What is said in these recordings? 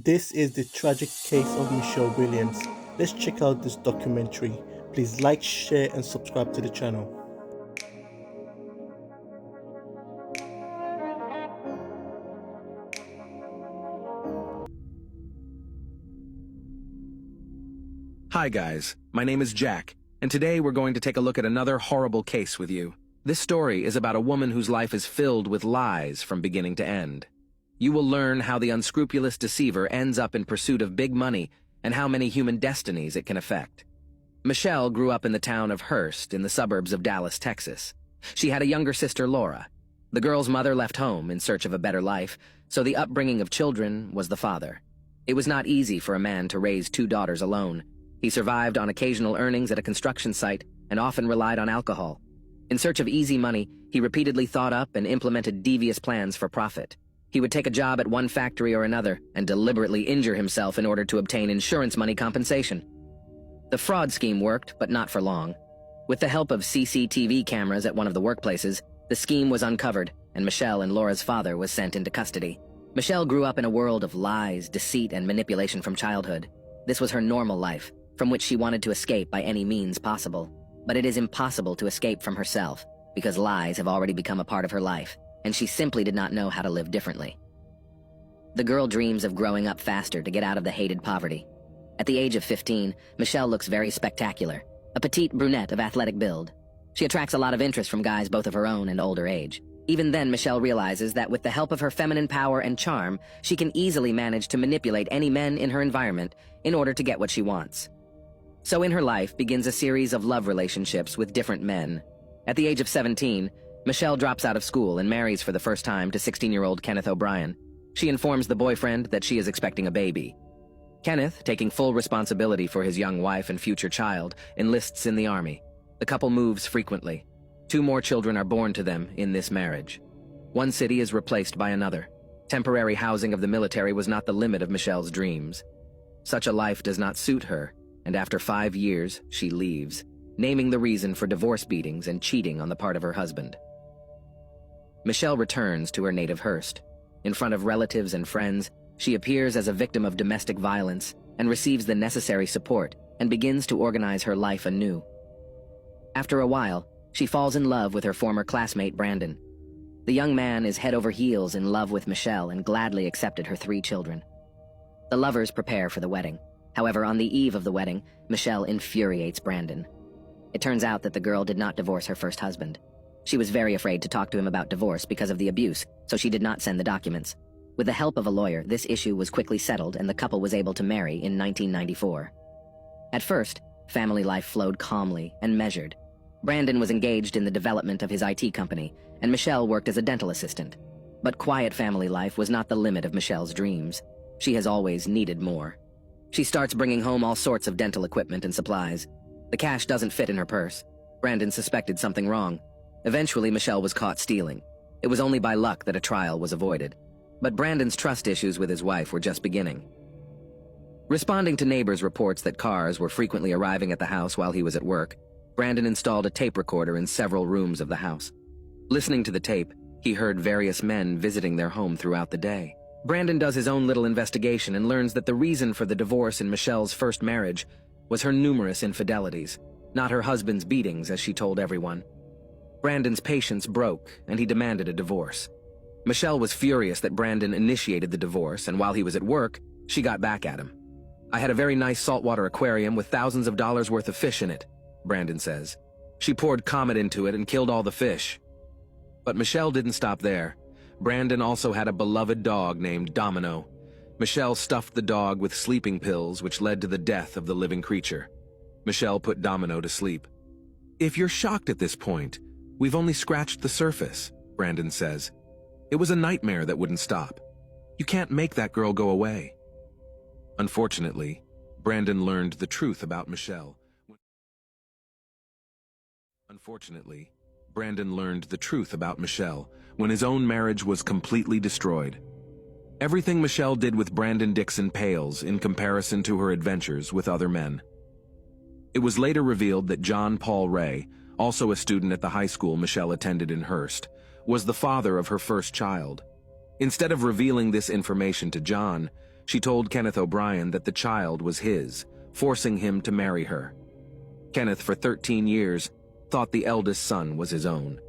This is the tragic case of Michelle Williams. Let's check out this documentary. Please like, share, and subscribe to the channel. Hi guys, my name is Jack, and today we're going to take a look at another horrible case with you. This story is about a woman whose life is filled with lies from beginning to end. You will learn how the unscrupulous deceiver ends up in pursuit of big money and how many human destinies it can affect. Michele grew up in the town of Hurst in the suburbs of Dallas, Texas. She had a younger sister, Laura. The girl's mother left home in search of a better life, so the upbringing of children was the father. It was not easy for a man to raise two daughters alone. He survived on occasional earnings at a construction site and often relied on alcohol. In search of easy money, he repeatedly thought up and implemented devious plans for profit. He would take a job at one factory or another and deliberately injure himself in order to obtain insurance money compensation. The fraud scheme worked, but not for long. With the help of CCTV cameras at one of the workplaces, the scheme was uncovered, and Michele and Laura's father was sent into custody. Michele grew up in a world of lies, deceit, and manipulation from childhood. This was her normal life, from which she wanted to escape by any means possible. But it is impossible to escape from herself, because lies have already become a part of her life, and she simply did not know how to live differently. The girl dreams of growing up faster to get out of the hated poverty. At the age of 15, Michele looks very spectacular, a petite brunette of athletic build. She attracts a lot of interest from guys both of her own and older age. Even then, Michele realizes that with the help of her feminine power and charm, she can easily manage to manipulate any men in her environment in order to get what she wants. So in her life begins a series of love relationships with different men. At the age of 17, Michele drops out of school and marries for the first time to 16-year-old Kenneth O'Brien. She informs the boyfriend that she is expecting a baby. Kenneth, taking full responsibility for his young wife and future child, enlists in the army. The couple moves frequently. 2 more children are born to them in this marriage. One city is replaced by another. Temporary housing of the military was not the limit of Michele's dreams. Such a life does not suit her, and after 5 years, she leaves, naming the reason for divorce beatings and cheating on the part of her husband. Michele returns to her native Hurst. In front of relatives and friends, she appears as a victim of domestic violence and receives the necessary support and begins to organize her life anew. After a while, she falls in love with her former classmate, Brandon. The young man is head over heels in love with Michele and gladly accepted her 3 children. The lovers prepare for the wedding. However, on the eve of the wedding, Michele infuriates Brandon. It turns out that the girl did not divorce her first husband. She was very afraid to talk to him about divorce because of the abuse, so she did not send the documents. With the help of a lawyer, this issue was quickly settled and the couple was able to marry in 1994. At first, family life flowed calmly and measured. Brandon was engaged in the development of his IT company, and Michele worked as a dental assistant. But quiet family life was not the limit of Michele's dreams. She has always needed more. She starts bringing home all sorts of dental equipment and supplies. The cash doesn't fit in her purse. Brandon suspected something wrong. Eventually, Michele was caught stealing. It was only by luck that a trial was avoided. But Brandon's trust issues with his wife were just beginning. Responding to neighbors' reports that cars were frequently arriving at the house while he was at work, Brandon installed a tape recorder in several rooms of the house. Listening to the tape, he heard various men visiting their home throughout the day. Brandon does his own little investigation and learns that the reason for the divorce in Michele's first marriage was her numerous infidelities, not her husband's beatings, as she told everyone. Brandon's patience broke, and he demanded a divorce. Michele was furious that Brandon initiated the divorce, and while he was at work, she got back at him. "I had a very nice saltwater aquarium with thousands of dollars worth of fish in it," Brandon says. "She poured Comet into it and killed all the fish." But Michele didn't stop there. Brandon also had a beloved dog named Domino. Michele stuffed the dog with sleeping pills, which led to the death of the living creature. Michele put Domino to sleep. "If you're shocked at this point, we've only scratched the surface," Brandon says. "It was a nightmare that wouldn't stop. You can't make that girl go away." Unfortunately, Brandon learned the truth about Michele. When his own marriage was completely destroyed. Everything Michele did with Brandon Dixon pales in comparison to her adventures with other men. It was later revealed that John Paul Ray, also a student at the high school Michele attended in Hurst, was the father of her first child. Instead of revealing this information to John, She told Kenneth O'Brien that the child was his, forcing him to marry her. Kenneth, for 13 years, thought the eldest son was his own.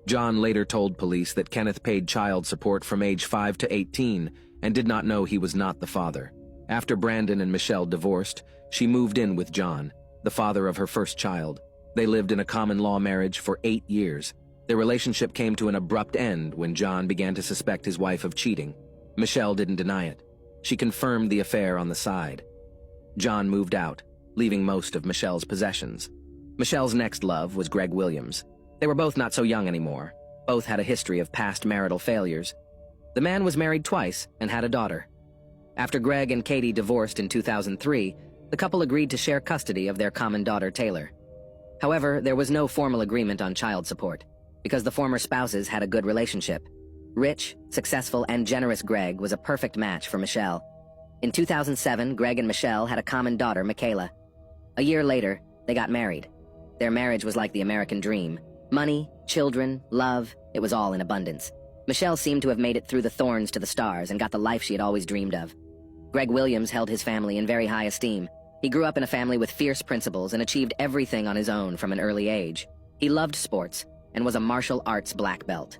John later told police that Kenneth paid child support from age 5 to 18 and did not know he was not the father. After Brandon and Michele divorced, she moved in with John, the father of her first child. They lived in a common-law marriage for 8 years. Their relationship came to an abrupt end when John began to suspect his wife of cheating. Michele didn't deny it. She confirmed the affair on the side. John moved out, leaving most of Michele's possessions. Michele's next love was Greg Williams. They were both not so young anymore. Both had a history of past marital failures. The man was married twice and had a daughter. After Greg and Katie divorced in 2003, the couple agreed to share custody of their common daughter, Taylor. However, there was no formal agreement on child support, because the former spouses had a good relationship. Rich, successful, and generous Greg was a perfect match for Michele. In 2007, Greg and Michele had a common daughter, Michele. A year later, they got married. Their marriage was like the American dream. Money, children, love, it was all in abundance. Michele seemed to have made it through the thorns to the stars and got the life she had always dreamed of. Greg Williams held his family in very high esteem. He grew up in a family with fierce principles and achieved everything on his own from an early age. He loved sports and was a martial arts black belt.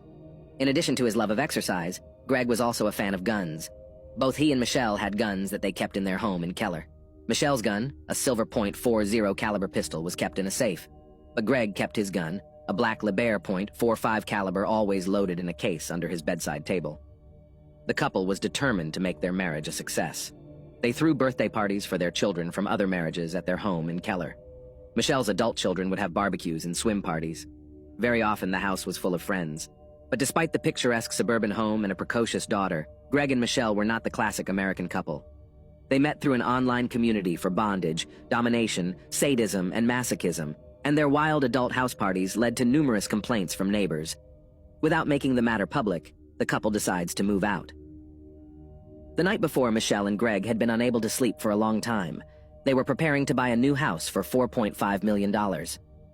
In addition to his love of exercise, Greg was also a fan of guns. Both he and Michele had guns that they kept in their home in Keller. Michelle's gun, a Silver .40 caliber pistol, was kept in a safe. But Greg kept his gun, a black Liebherr .45 caliber, always loaded in a case under his bedside table. The couple was determined to make their marriage a success. They threw birthday parties for their children from other marriages at their home in Keller. Michelle's adult children would have barbecues and swim parties. Very often the house was full of friends. But despite the picturesque suburban home and a precocious daughter, Greg and Michele were not the classic American couple. They met through an online community for bondage, domination, sadism, and masochism, and their wild adult house parties led to numerous complaints from neighbors. Without making the matter public, the couple decides to move out. The night before, Michele and Greg had been unable to sleep for a long time. They were preparing to buy a new house for $4.5 million.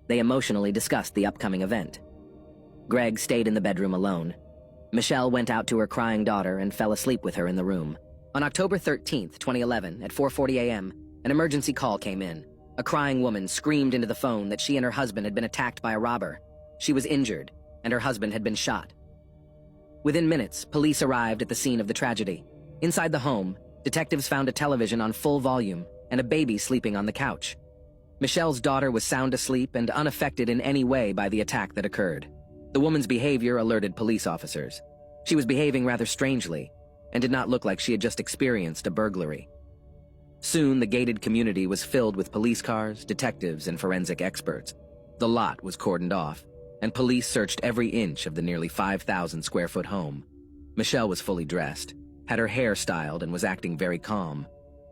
They emotionally discussed the upcoming event. Greg stayed in the bedroom alone. Michele went out to her crying daughter and fell asleep with her in the room. On October 13, 2011, at 4:40 a.m., an emergency call came in. A crying woman screamed into the phone that she and her husband had been attacked by a robber. She was injured, and her husband had been shot. Within minutes, police arrived at the scene of the tragedy. Inside the home, detectives found a television on full volume and a baby sleeping on the couch. Michelle's daughter was sound asleep and unaffected in any way by the attack that occurred. The woman's behavior alerted police officers. She was behaving rather strangely and did not look like she had just experienced a burglary. Soon, the gated community was filled with police cars, detectives, and forensic experts. The lot was cordoned off, and police searched every inch of the nearly 5,000-square-foot home. Michele was fully dressed, had her hair styled, and was acting very calm.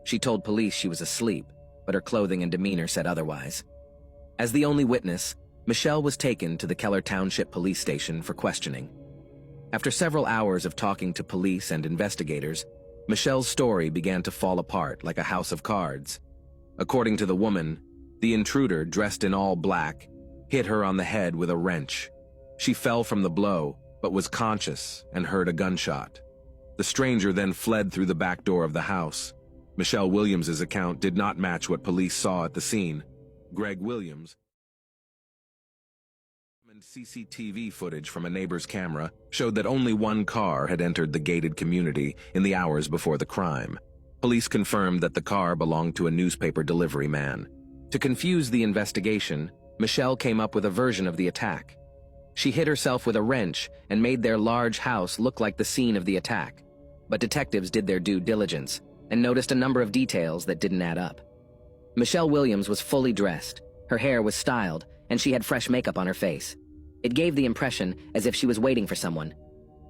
She told police she was asleep, but her clothing and demeanor said otherwise. As the only witness, Michele was taken to the Keller Township Police Station for questioning. After several hours of talking to police and investigators, Michelle's story began to fall apart like a house of cards. According to the woman, the intruder, dressed in all black, hit her on the head with a wrench. She fell from the blow, but was conscious and heard a gunshot. The stranger then fled through the back door of the house. Michele Williams's account did not match what police saw at the scene. Greg Williams and CCTV footage from a neighbor's camera showed that only one car had entered the gated community in the hours before the crime. Police confirmed that the car belonged to a newspaper delivery man. To confuse the investigation, Michele came up with a version of the attack. She hit herself with a wrench and made their large house look like the scene of the attack. But detectives did their due diligence and noticed a number of details that didn't add up. Michele Williams was fully dressed, her hair was styled, and she had fresh makeup on her face. It gave the impression as if she was waiting for someone.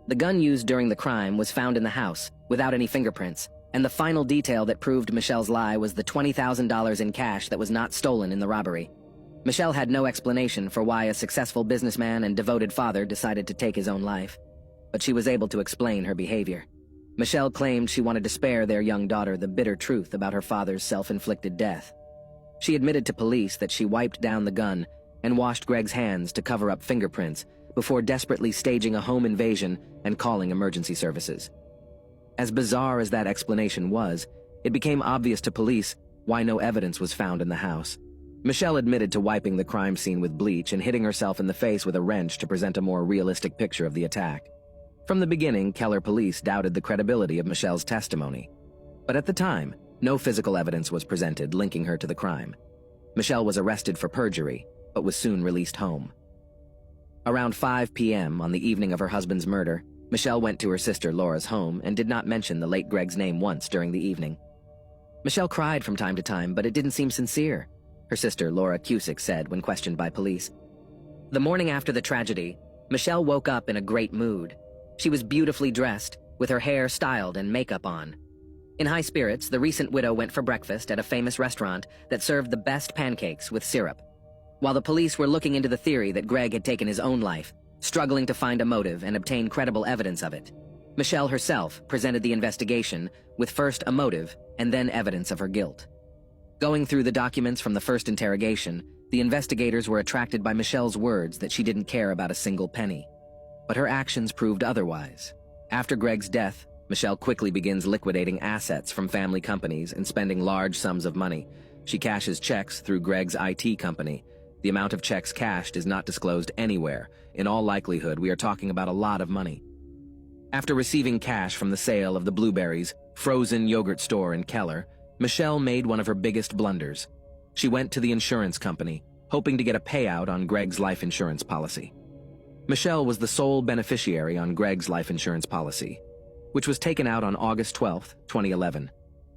The gun used during the crime was found in the house, without any fingerprints, and the final detail that proved Michelle's lie was the $20,000 in cash that was not stolen in the robbery. Michele had no explanation for why a successful businessman and devoted father decided to take his own life, but she was able to explain her behavior. Michele claimed she wanted to spare their young daughter the bitter truth about her father's self-inflicted death. She admitted to police that she wiped down the gun and washed Greg's hands to cover up fingerprints before desperately staging a home invasion and calling emergency services. As bizarre as that explanation was, it became obvious to police why no evidence was found in the house. Michele admitted to wiping the crime scene with bleach and hitting herself in the face with a wrench to present a more realistic picture of the attack. From the beginning, Keller police doubted the credibility of Michele's testimony. But at the time, no physical evidence was presented linking her to the crime. Michele was arrested for perjury, but was soon released home. Around 5 p.m. on the evening of her husband's murder, Michele went to her sister Laura's home and did not mention the late Greg's name once during the evening. Michele cried from time to time, but it didn't seem sincere, her sister Laura Cusick said when questioned by police. The morning after the tragedy, Michele woke up in a great mood. She was beautifully dressed, with her hair styled and makeup on. In high spirits, the recent widow went for breakfast at a famous restaurant that served the best pancakes with syrup. While the police were looking into the theory that Greg had taken his own life, struggling to find a motive and obtain credible evidence of it, Michele herself presented the investigation with first a motive and then evidence of her guilt. Going through the documents from the first interrogation, the investigators were attracted by Michele's words that she didn't care about a single penny. But her actions proved otherwise. After Greg's death, Michele quickly begins liquidating assets from family companies and spending large sums of money. She cashes checks through Greg's IT company. The amount of checks cashed is not disclosed anywhere. In all likelihood, we are talking about a lot of money. After receiving cash from the sale of the Blueberries frozen yogurt store in Keller, Michele made one of her biggest blunders. She went to the insurance company, hoping to get a payout on Greg's life insurance policy. Michele was the sole beneficiary on Greg's life insurance policy, which was taken out on August 12, 2011,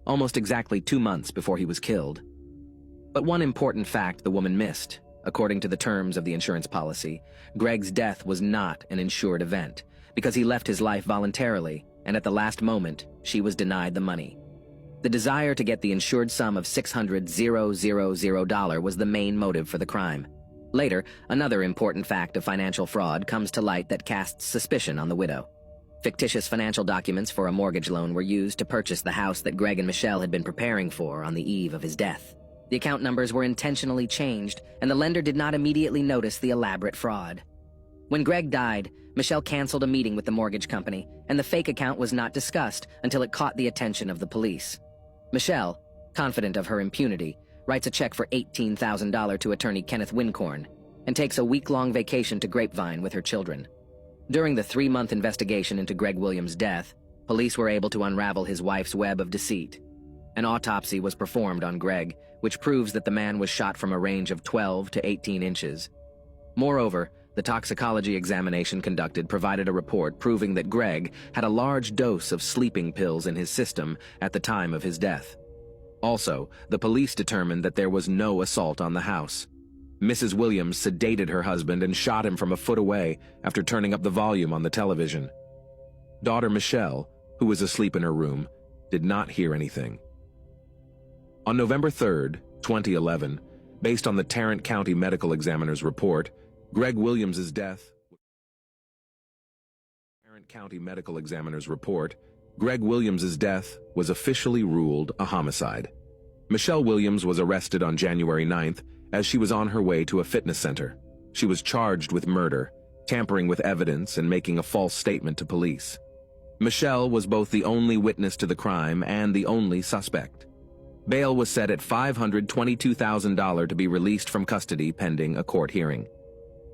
almost exactly 2 months before he was killed. But one important fact the woman missed. According to the terms of the insurance policy, Greg's death was not an insured event because he left his life voluntarily, and at the last moment, she was denied the money. The desire to get the insured sum of $600,000 was the main motive for the crime. Later, another important fact of financial fraud comes to light that casts suspicion on the widow. Fictitious financial documents for a mortgage loan were used to purchase the house that Greg and Michele had been preparing for on the eve of his death. The account numbers were intentionally changed, and the lender did not immediately notice the elaborate fraud. When Greg died, Michele canceled a meeting with the mortgage company, and the fake account was not discussed until it caught the attention of the police. Michele, confident of her impunity, writes a check for $18,000 to attorney Kenneth Wincorn and takes a week-long vacation to Grapevine with her children. During the 3-month investigation into Greg Williams' death, police were able to unravel his wife's web of deceit. An autopsy was performed on Greg, which proves that the man was shot from a range of 12 to 18 inches. Moreover, the toxicology examination conducted provided a report proving that Greg had a large dose of sleeping pills in his system at the time of his death. Also, the police determined that there was no assault on the house. Mrs. Williams sedated her husband and shot him from a foot away after turning up the volume on the television. Daughter Michele, who was asleep in her room, did not hear anything. On November 3, 2011, based on the Tarrant County Medical Examiner's report, Greg Williams' death was officially ruled a homicide. Michele Williams was arrested on January 9th as she was on her way to a fitness center. She was charged with murder, tampering with evidence, and making a false statement to police. Michele was both the only witness to the crime and the only suspect. Bail was set at $522,000 to be released from custody pending a court hearing.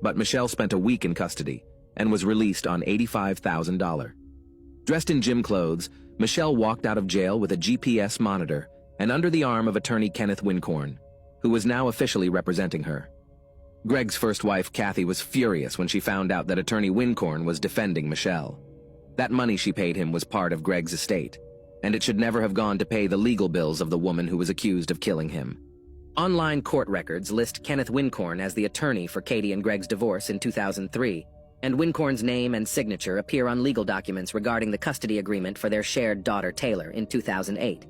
But Michele spent a week in custody and was released on $85,000. Dressed in gym clothes, Michele walked out of jail with a GPS monitor and under the arm of attorney Kenneth Wincorn, who was now officially representing her. Greg's first wife, Kathy, was furious when she found out that attorney Wincorn was defending Michele. That money she paid him was part of Greg's estate, and it should never have gone to pay the legal bills of the woman who was accused of killing him. Online court records list Kenneth Wincorn as the attorney for Katie and Greg's divorce in 2003, and Wincorn's name and signature appear on legal documents regarding the custody agreement for their shared daughter Taylor in 2008.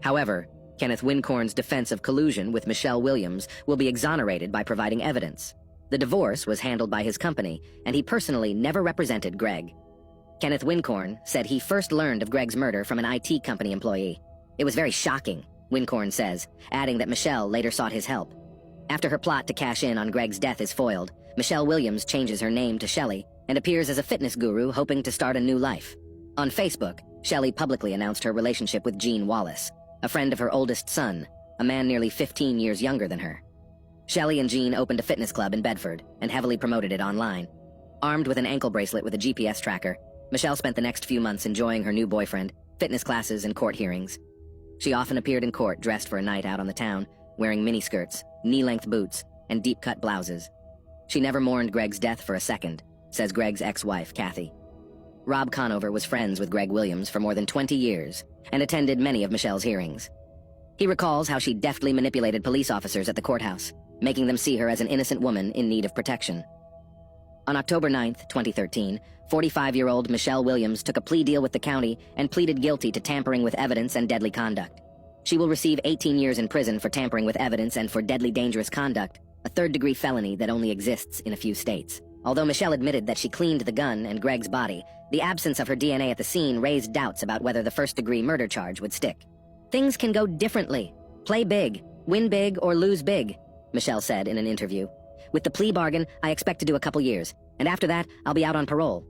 However, Kenneth Wincorn's defense of collusion with Michele Williams will be exonerated by providing evidence. The divorce was handled by his company, and he personally never represented Greg. Kenneth Wincorn said he first learned of Greg's murder from an IT company employee. It was very shocking, Wincorn says, adding that Michele later sought his help. After her plot to cash in on Greg's death is foiled, Michele Williams changes her name to Shelley and appears as a fitness guru hoping to start a new life. On Facebook, Shelley publicly announced her relationship with Gene Wallace, a friend of her oldest son, a man nearly 15 years younger than her. Shelley and Gene opened a fitness club in Bedford and heavily promoted it online. Armed with an ankle bracelet with a GPS tracker, Michele spent the next few months enjoying her new boyfriend, fitness classes, and court hearings. She often appeared in court dressed for a night out on the town, wearing miniskirts, knee-length boots, and deep-cut blouses. She never mourned Greg's death for a second, says Greg's ex-wife, Kathy. Rob Conover was friends with Greg Williams for more than 20 years and attended many of Michele's hearings. He recalls how she deftly manipulated police officers at the courthouse, making them see her as an innocent woman in need of protection. On October 9, 2013, 45-year-old Michele Williams took a plea deal with the county and pleaded guilty to tampering with evidence and deadly conduct. She will receive 18 years in prison for tampering with evidence and for deadly dangerous conduct, a third-degree felony that only exists in a few states. Although Michele admitted that she cleaned the gun and Greg's body, the absence of her DNA at the scene raised doubts about whether the first-degree murder charge would stick. "Things can go differently. Play big, win big, or lose big," Michele said in an interview. "With the plea bargain, I expect to do a couple years, and after that, I'll be out on parole."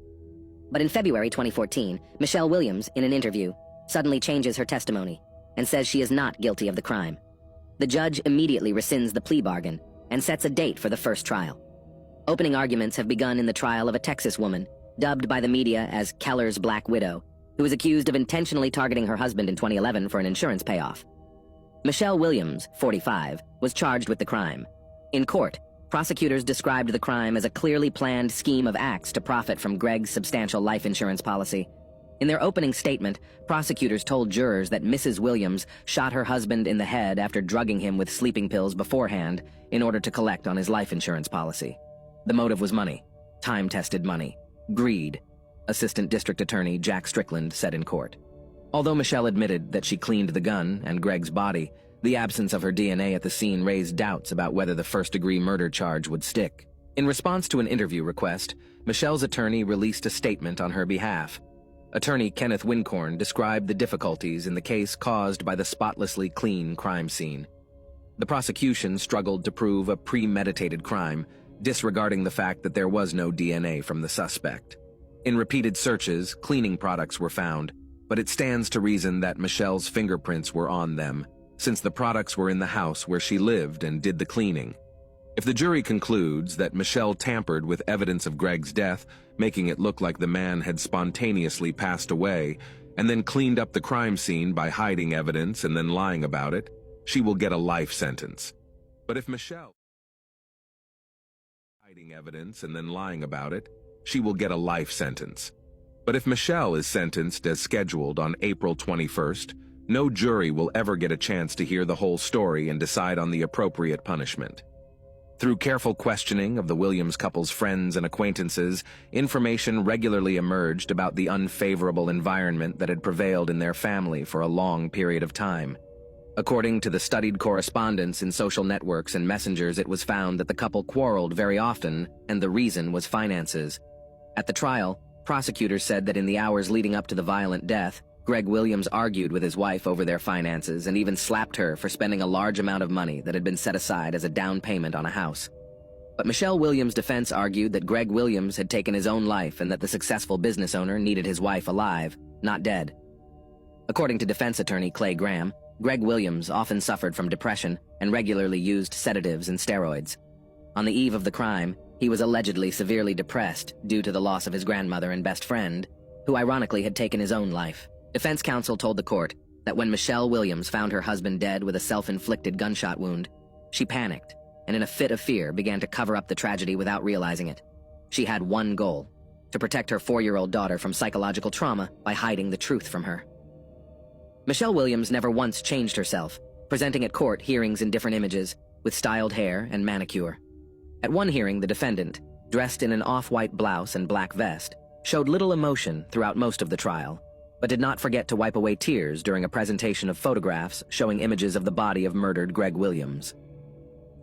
But in February 2014, Michele Williams, in an interview, suddenly changes her testimony and says she is not guilty of the crime. The judge immediately rescinds the plea bargain and sets a date for the first trial. Opening arguments have begun in the trial of a Texas woman, dubbed by the media as Keller's Black Widow, who was accused of intentionally targeting her husband in 2011 for an insurance payoff. Michele Williams, 45, was charged with the crime. In court, prosecutors described the crime as a clearly planned scheme of acts to profit from Greg's substantial life insurance policy. In their opening statement, prosecutors told jurors that Mrs. Williams shot her husband in the head after drugging him with sleeping pills beforehand in order to collect on his life insurance policy. The motive was money, time-tested money, greed, Assistant District Attorney Jack Strickland said in court. Although Michele admitted that she cleaned the gun and Greg's body, the absence of her DNA at the scene raised doubts about whether the first-degree murder charge would stick. In response to an interview request, Michele's attorney released a statement on her behalf. Attorney Kenneth Wincorn described the difficulties in the case caused by the spotlessly clean crime scene. The prosecution struggled to prove a premeditated crime, disregarding the fact that there was no DNA from the suspect. In repeated searches, cleaning products were found, but it stands to reason that Michele's fingerprints were on them, since the products were in the house where she lived and did the cleaning. If the jury concludes that Michele tampered with evidence of Greg's death, making it look like the man had spontaneously passed away, and then cleaned up the crime scene by hiding evidence and then lying about it, she will get a life sentence. But if Michele hiding evidence and then lying about it, she will get a life sentence. But if Michele is sentenced as scheduled on April 21st, no jury will ever get a chance to hear the whole story and decide on the appropriate punishment. Through careful questioning of the Williams couple's friends and acquaintances, information regularly emerged about the unfavorable environment that had prevailed in their family for a long period of time. According to the studied correspondence in social networks and messengers, it was found that the couple quarreled very often, and the reason was finances. At the trial, prosecutors said that in the hours leading up to the violent death, Greg Williams argued with his wife over their finances and even slapped her for spending a large amount of money that had been set aside as a down payment on a house. But Michele Williams' defense argued that Greg Williams had taken his own life and that the successful business owner needed his wife alive, not dead. According to defense attorney Clay Graham, Greg Williams often suffered from depression and regularly used sedatives and steroids. On the eve of the crime, he was allegedly severely depressed due to the loss of his grandmother and best friend, who ironically had taken his own life. Defense counsel told the court that when Michele Williams found her husband dead with a self-inflicted gunshot wound, she panicked and in a fit of fear began to cover up the tragedy without realizing it. She had one goal: to protect her 4-year-old daughter from psychological trauma by hiding the truth from her. Michele Williams never once changed herself, presenting at court hearings in different images, with styled hair and manicure. At one hearing, the defendant, dressed in an off-white blouse and black vest, showed little emotion throughout most of the trial, but did not forget to wipe away tears during a presentation of photographs showing images of the body of murdered Greg Williams.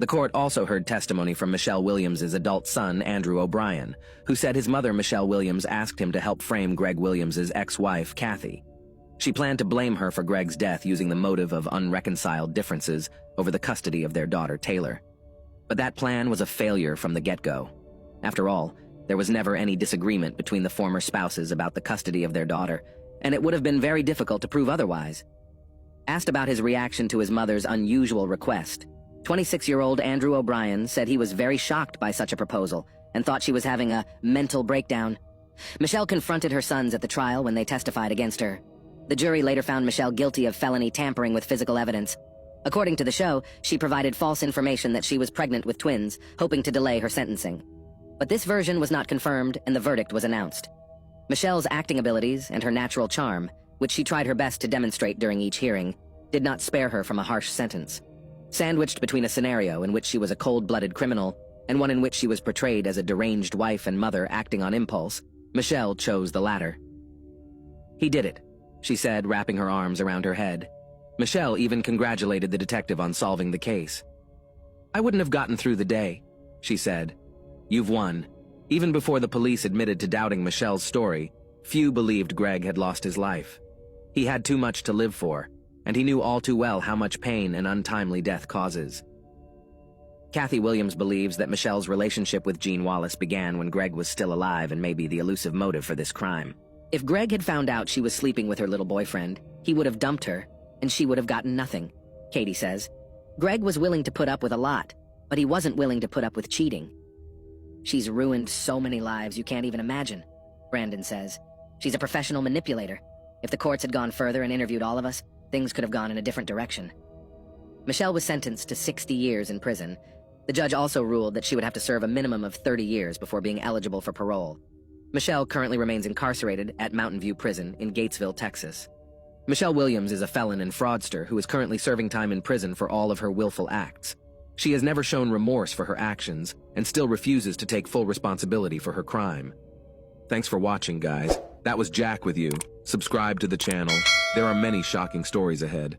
The court also heard testimony from Michele Williams' adult son, Andrew O'Brien, who said his mother, Michele Williams, asked him to help frame Greg Williams' ex-wife, Kathy. She planned to blame her for Greg's death using the motive of unreconciled differences over the custody of their daughter, Taylor. But that plan was a failure from the get-go. After all, there was never any disagreement between the former spouses about the custody of their daughter, and it would have been very difficult to prove otherwise. Asked about his reaction to his mother's unusual request, 26-year-old Andrew O'Brien said he was very shocked by such a proposal and thought she was having a mental breakdown. Michele confronted her sons at the trial when they testified against her. The jury later found Michele guilty of felony tampering with physical evidence. According to the show, she provided false information that she was pregnant with twins, hoping to delay her sentencing. But this version was not confirmed, and the verdict was announced. Michele's acting abilities and her natural charm, which she tried her best to demonstrate during each hearing, did not spare her from a harsh sentence. Sandwiched between a scenario in which she was a cold-blooded criminal and one in which she was portrayed as a deranged wife and mother acting on impulse, Michele chose the latter. "He did it," she said, wrapping her arms around her head. Michele even congratulated the detective on solving the case. "I wouldn't have gotten through the day," she said. "You've won." Even before the police admitted to doubting Michele's story, few believed Greg had lost his life. He had too much to live for, and he knew all too well how much pain an untimely death causes. Kathy Williams believes that Michele's relationship with Gene Wallace began when Greg was still alive and may be the elusive motive for this crime. If Greg had found out she was sleeping with her little boyfriend, he would have dumped her, and she would have gotten nothing, Katie says. Greg was willing to put up with a lot, but he wasn't willing to put up with cheating. "She's ruined so many lives you can't even imagine," Brandon says. "She's a professional manipulator. If the courts had gone further and interviewed all of us, things could have gone in a different direction." Michele was sentenced to 60 years in prison. The judge also ruled that she would have to serve a minimum of 30 years before being eligible for parole. Michele currently remains incarcerated at Mountain View Prison in Gatesville, Texas. Michele Williams is a felon and fraudster who is currently serving time in prison for all of her willful acts. She has never shown remorse for her actions and still refuses to take full responsibility for her crime. Thanks for watching, guys. That was Jack with you. Subscribe to the channel. There are many shocking stories ahead.